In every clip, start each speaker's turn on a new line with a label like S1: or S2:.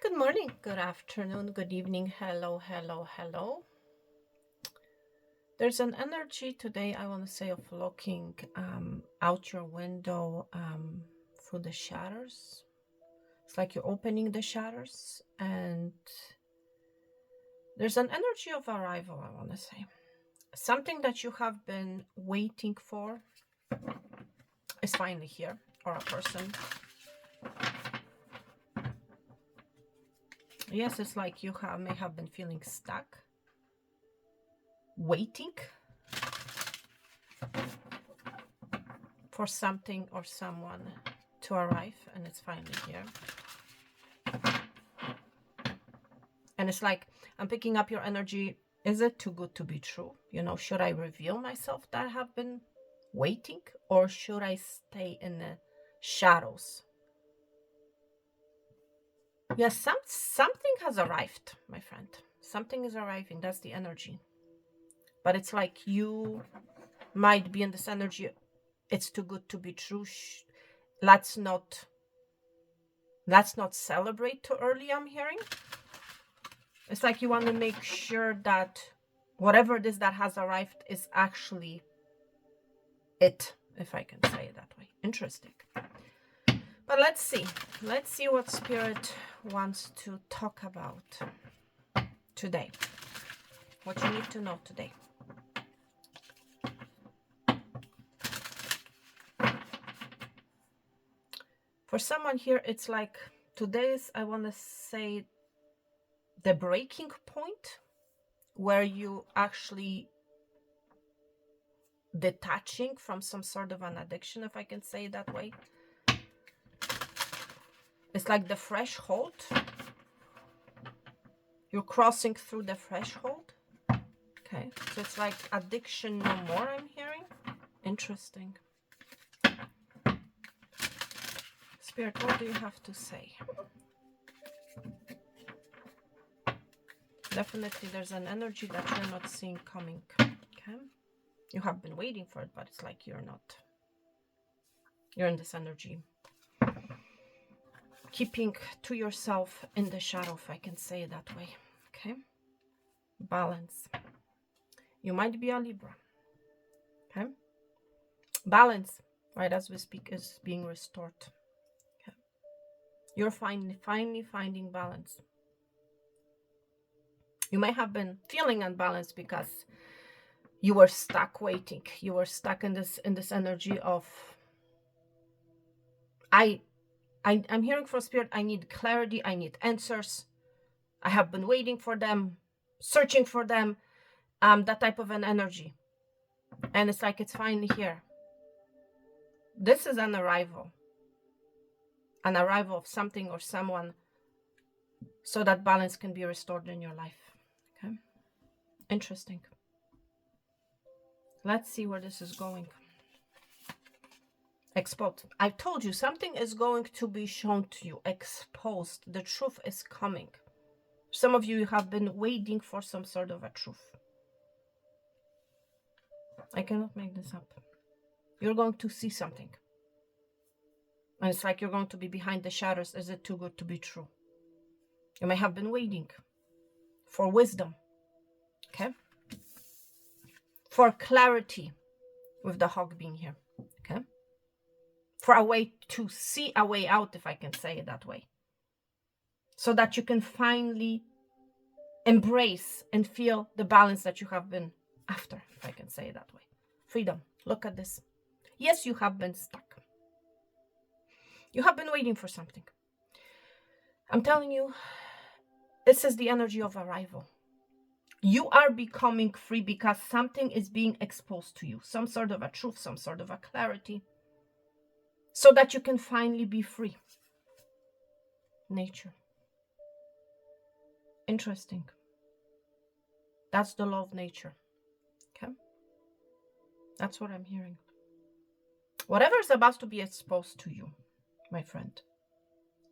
S1: Good morning, good afternoon, good evening. Hello, hello, hello. There's an energy today, I want to say, of looking out your window through the shutters. It's like you're opening the shutters, and there's an energy of arrival, I want to say. Something that you have been waiting for is finally here, or a person. Yes, it's like you may have been feeling stuck, waiting for something or someone to arrive, and it's finally here. And it's like, I'm picking up your energy. Is it too good to be true? Should I reveal myself that I have been waiting, or should I stay in the shadows? Yes, something has arrived, my friend. Something is arriving. That's the energy. But it's like you might be in this energy. It's too good to be true. Let's not celebrate too early, I'm hearing. It's like you want to make sure that whatever it is that has arrived is actually it, if I can say it that way. Interesting. But let's see what Spirit wants to talk about today. What you need to know today. For someone here, it's like today's, I want to say, the breaking point where you actually detaching from some sort of an addiction, if I can say it that way. It's like the threshold. You're crossing through the threshold. Okay, so it's like addiction no more, I'm hearing. Interesting. Spirit, what do you have to say? Definitely there's an energy that you're not seeing coming. Okay, you have been waiting for it, but it's like you're not. You're in this energy. Keeping to yourself in the shadow, if I can say it that way. Okay, balance. You might be a Libra. Okay, balance, right as we speak, is being restored. Okay, you're finally finding balance. You may have been feeling unbalanced because you were stuck waiting. You were stuck in this energy of I'm hearing from Spirit, I need clarity, I need answers. I have been waiting for them, searching for them, that type of an energy. And it's like it's finally here. This is an arrival of something or someone, so that balance can be restored in your life. Okay, interesting. Let's see where this is going. Exposed. I told you something is going to be shown to you. Exposed. The truth is coming. Some of you have been waiting for some sort of a truth. I cannot make this up. You're going to see something. And it's like you're going to be behind the shadows. Is it too good to be true? You may have been waiting for wisdom. Okay? For clarity, with the hog being here. Okay? For a way to see a way out, if I can say it that way. So that you can finally embrace and feel the balance that you have been after, if I can say it that way. Freedom. Look at this. Yes, you have been stuck. You have been waiting for something. I'm telling you, this is the energy of arrival. You are becoming free because something is being exposed to you. Some sort of a truth, some sort of a clarity. So that you can finally be free. Nature. Interesting. That's the law of nature. Okay? That's what I'm hearing. Whatever is about to be exposed to you, my friend,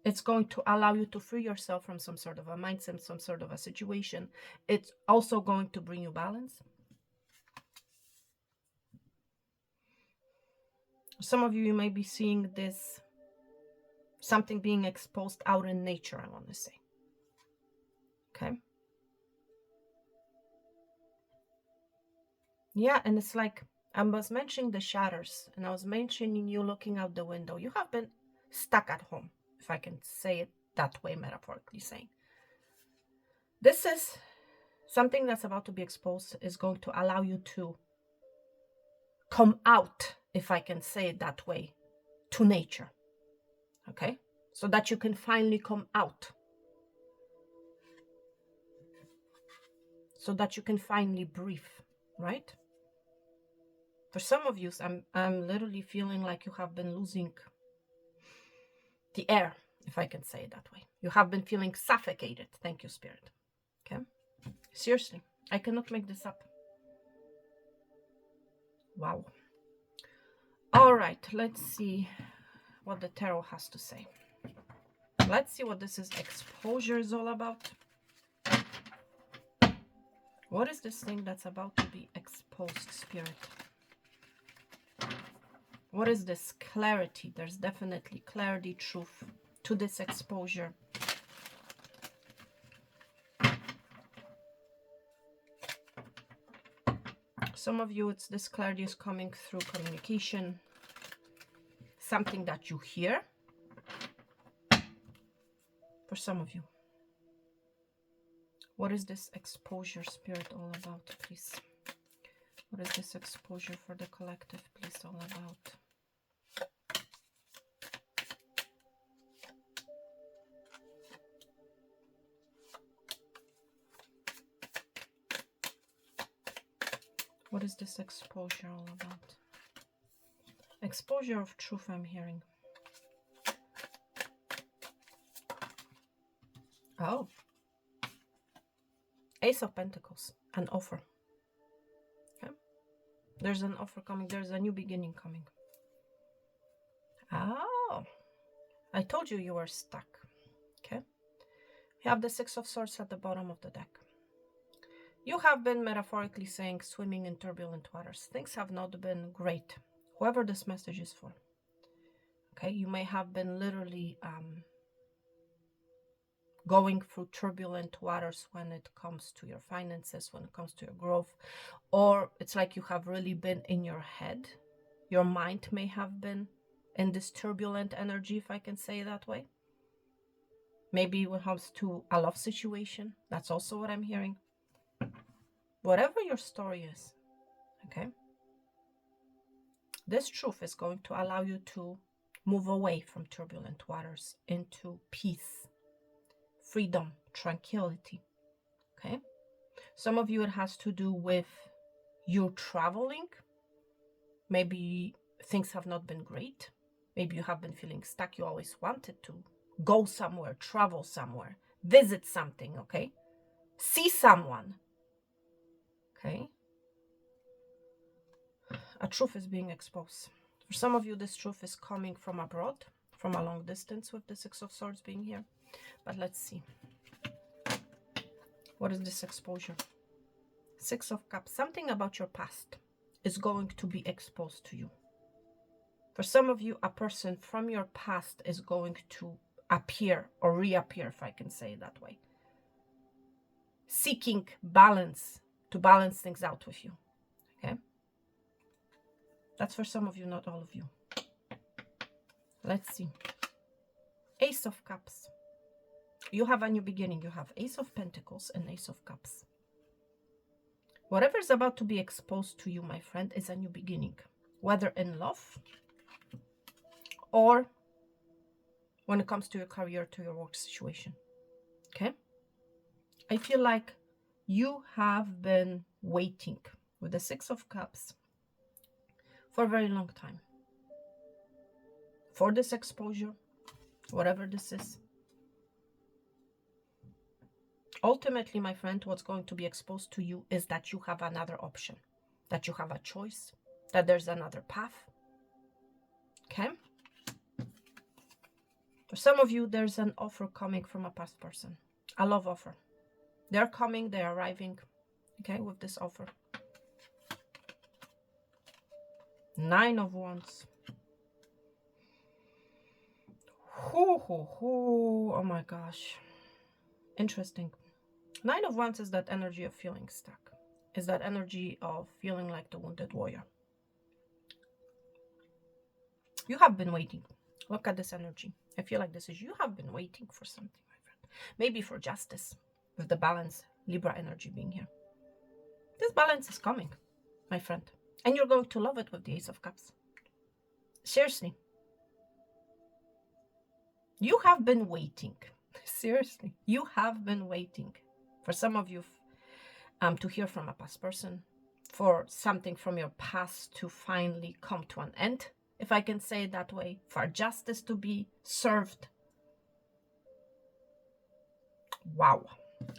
S1: it's going to allow you to free yourself from some sort of a mindset, some sort of a situation. It's also going to bring you balance. Some of you may be seeing this, something being exposed out in nature, I want to say. Okay. Yeah, and it's like I was mentioning the shadows, and I was mentioning you looking out the window. You have been stuck at home, if I can say it that way, metaphorically saying. This is something that's about to be exposed, is going to allow you to come out, if I can say it that way, to nature. Okay? So that you can finally come out. So that you can finally breathe, right? For some of you, I'm literally feeling like you have been losing the air, if I can say it that way. You have been feeling suffocated. Thank you, Spirit. Okay? Seriously, I cannot make this up. Wow. All right, let's see what the tarot has to say. Let's see what this is exposure is all about. What is this thing that's about to be exposed, Spirit? What is this clarity? There's definitely clarity, truth to this exposure. Some of you, it's this clarity is coming through communication, something that you hear. For some of you, what is this exposure, Spirit, all about, please? What is this exposure for the collective, please, all about? What is this exposure all about? Exposure of truth, I'm hearing. Oh. Ace of Pentacles, an offer. Okay. There's an offer coming. There's a new beginning coming. Oh. I told you were stuck. Okay. You have the Six of Swords at the bottom of the deck. You have been, metaphorically saying, swimming in turbulent waters. Things have not been great. Whoever this message is for. Okay. You may have been literally going through turbulent waters when it comes to your finances, when it comes to your growth, or it's like you have really been in your head. Your mind may have been in this turbulent energy, if I can say it that way. Maybe when it comes to a love situation, that's also what I'm hearing. Whatever your story is, okay, this truth is going to allow you to move away from turbulent waters into peace, freedom, tranquility, okay? Some of you, it has to do with you traveling. Maybe things have not been great. Maybe you have been feeling stuck. You always wanted to go somewhere, travel somewhere, visit something, okay? See someone, okay? A truth is being exposed. For some of you, this truth is coming from abroad, from a long distance, with the Six of Swords being here. But let's see. What is this exposure? Six of Cups. Something about your past is going to be exposed to you. For some of you, a person from your past is going to appear or reappear, if I can say it that way. Seeking balance, to balance things out with you. Okay? That's for some of you, not all of you. Let's see. Ace of Cups. You have a new beginning. You have Ace of Pentacles and Ace of Cups. Whatever is about to be exposed to you, my friend, is a new beginning. Whether in love or when it comes to your career, to your work situation. Okay? I feel like you have been waiting with the Six of Cups for a very long time for this exposure, whatever this is. Ultimately, my friend, what's going to be exposed to you is that you have another option, that you have a choice, that there's another path. Okay? For some of you, there's an offer coming from a past person, a love offer. They're coming, they're arriving, okay, with this offer. Nine of Wands. Oh my gosh. Interesting. Nine of Wands is that energy of feeling stuck. Is that energy of feeling like the wounded warrior. You have been waiting. Look at this energy. I feel like this is you have been waiting for something, my friend. Maybe for justice, with the balance, Libra energy being here. This balance is coming, my friend. And you're going to love it with the Ace of Cups. Seriously. You have been waiting. Seriously. You have been waiting. For some of you, to hear from a past person. For something from your past to finally come to an end, if I can say it that way. For justice to be served. Wow.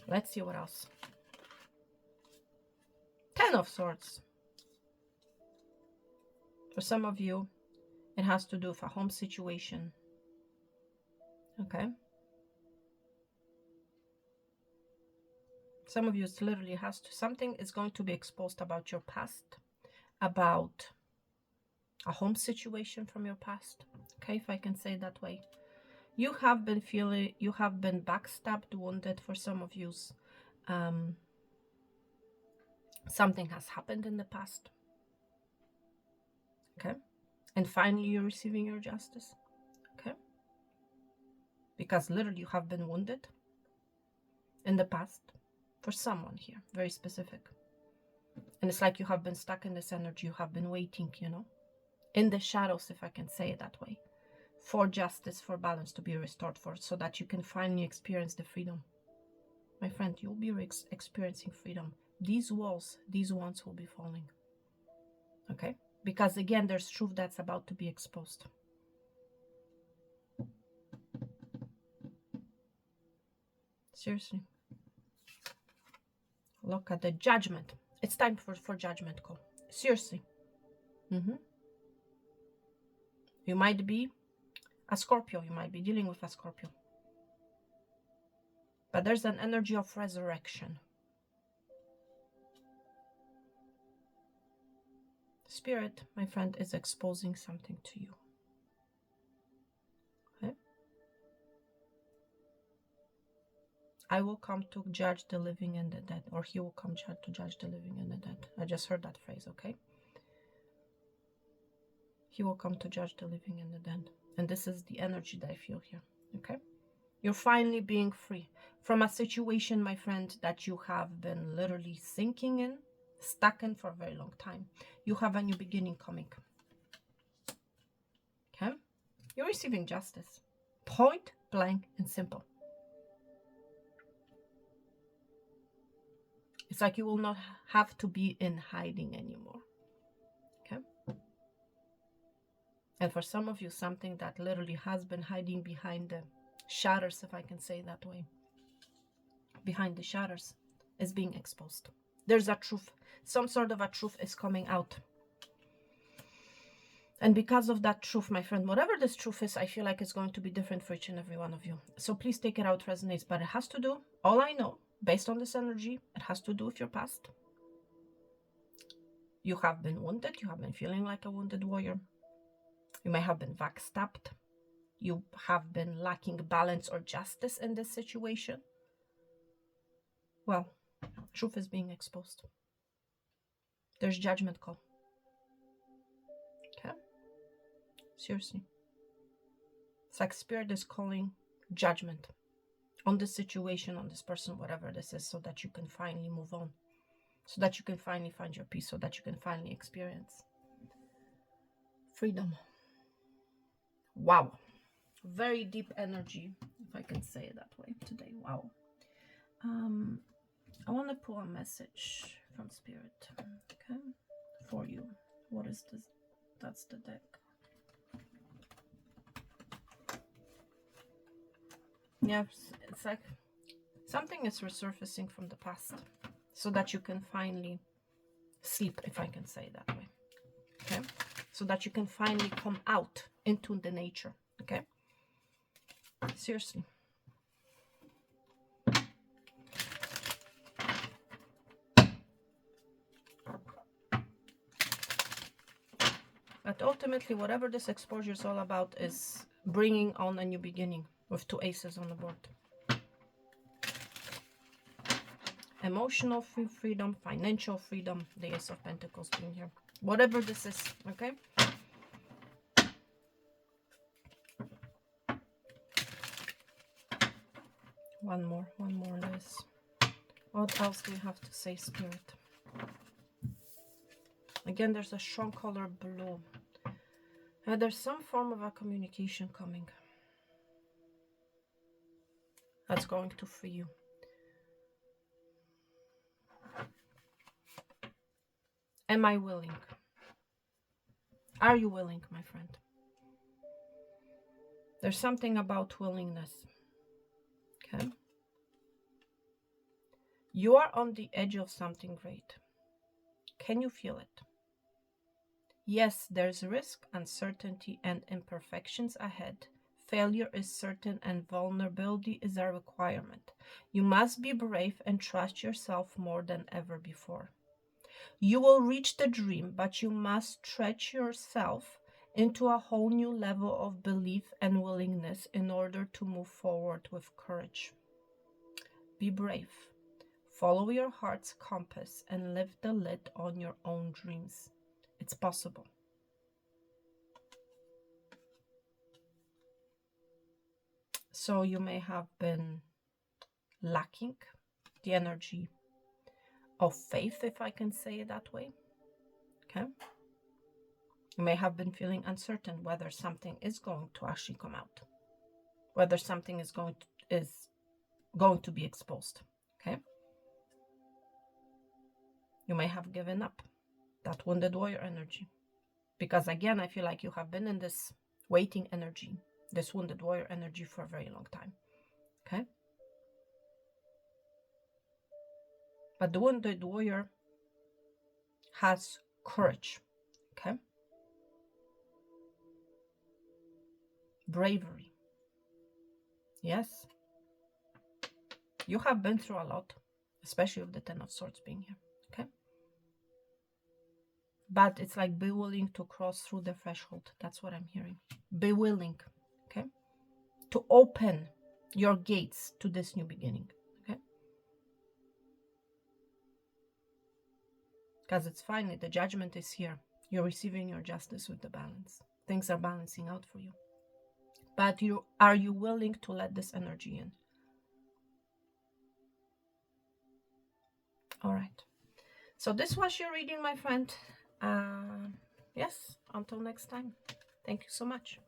S1: Let's see what else. Ten of Swords. For some of you, it has to do with a home situation. Okay. Some of you, it literally has to, something is going to be exposed about your past, about a home situation from your past. Okay, if I can say it that way. You have been feeling, you have been backstabbed, wounded for some of you. Something has happened in the past. Okay. And finally, you're receiving your justice. Okay. Because literally you have been wounded in the past for someone here, very specific. And it's like you have been stuck in this energy. You have been waiting, you know, in the shadows, if I can say it that way, for justice, for balance to be restored, for so that you can finally experience the freedom. My friend, you'll be experiencing freedom. These walls, these ones will be falling. Okay? Because again, there's truth that's about to be exposed. Seriously. Look at the Judgment. It's time for judgment call. Seriously. You might be a Scorpio. You might be dealing with a Scorpio. But there's an energy of resurrection. Spirit, my friend, is exposing something to you. Okay? I will come to judge the living and the dead. Or he will come to judge the living and the dead. I just heard that phrase, okay? He will come to judge the living and the dead. And this is the energy that I feel here, okay? You're finally being free from a situation, my friend, that you have been literally sinking in, stuck in for a very long time. You have a new beginning coming. Okay? You're receiving justice. Point blank and simple. It's like you will not have to be in hiding anymore. Okay? And for some of you, something that literally has been hiding behind the shadows, if I can say it that way, behind the shadows, is being exposed. There's a truth. Some sort of a truth is coming out. And because of that truth, my friend, whatever this truth is, I feel like it's going to be different for each and every one of you. So please take it out, resonates. But it has to do, all I know, based on this energy, it has to do with your past. You have been wounded. You have been feeling like a wounded warrior. You may have been backstabbed. You have been lacking balance or justice in this situation. Well, truth is being exposed. There's judgment call. Okay? Seriously. It's like Spirit is calling judgment on this situation, on this person, whatever this is, so that you can finally move on. So that you can finally find your peace. So that you can finally experience freedom. Wow. Very deep energy, if I can say it that way today. Wow. I want to pull a message from Spirit, okay, for you. What is this? That's the deck. Yeah, it's like something is resurfacing from the past so that you can finally sleep, if I can say it that way, okay? So that you can finally come out into the nature, okay? Seriously. But ultimately, whatever this exposure is all about is bringing on a new beginning with 2 aces on the board. Emotional freedom, financial freedom, the Ace of Pentacles being here. Whatever this is, okay? One more on this. What else do we have to say, Spirit? Again, there's a strong color blue. There's some form of a communication coming. That's going to free you. Am I willing? Are you willing, my friend? There's something about willingness. Okay? You are on the edge of something great. Can you feel it? Yes, there's risk, uncertainty, and imperfections ahead. Failure is certain and vulnerability is a requirement. You must be brave and trust yourself more than ever before. You will reach the dream, but you must stretch yourself into a whole new level of belief and willingness in order to move forward with courage. Be brave. Follow your heart's compass and lift the lid on your own dreams. It's possible. So you may have been lacking the energy of faith, if I can say it that way. Okay? You may have been feeling uncertain whether something is going to actually come out, whether something is going to be exposed. Okay? You may have given up that wounded warrior energy, because again, I feel like you have been in this waiting energy, this wounded warrior energy for a very long time. Okay? But the wounded warrior has courage. Okay? Bravery. Yes. You have been through a lot, especially with the Ten of Swords being here. Okay? But it's like be willing to cross through the threshold. That's what I'm hearing. Be willing, okay, to open your gates to this new beginning, okay? Because it's finally, the judgment is here. You're receiving your justice with the balance. Things are balancing out for you. But are you willing to let this energy in? All right. So this was your reading, my friend. Yes, until next time. Thank you so much.